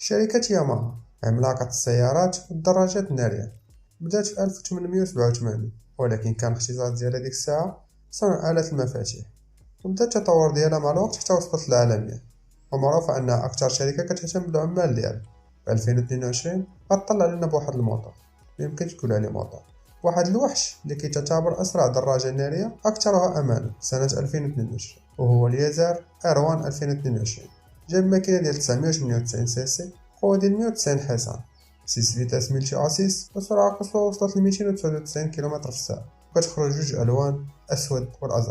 شركة ياماها عملاقة السيارات والدراجات النارية بدات في 1887، ولكن كان الاختصاص ديالها ديك الساعة صنع آلات المفاتيح. وبدا التطور ديالها مع الوقت حتى وصلت للعالمية، ومعروفة أنها أكثر شركة كتهتم بالعمال ديالها. في 2022 غطلع لنا بواحد الموطور، ميمكنش تقول عليه موطور، واحد الوحش اللي كيتعتبر أسرع دراجة نارية أكثرها أمانا سنة 2022، وهو اليازار إيروان 2022. جاب ماكينة ديال 998 سيسي، قوة ديال 190 حصان، 6 فيتاس ملتي أسيس، وسرعة قصوى وصلت ل 299 كيلومتر في الساعة، وكتخرج جوج ألوان، أسود والأزرق.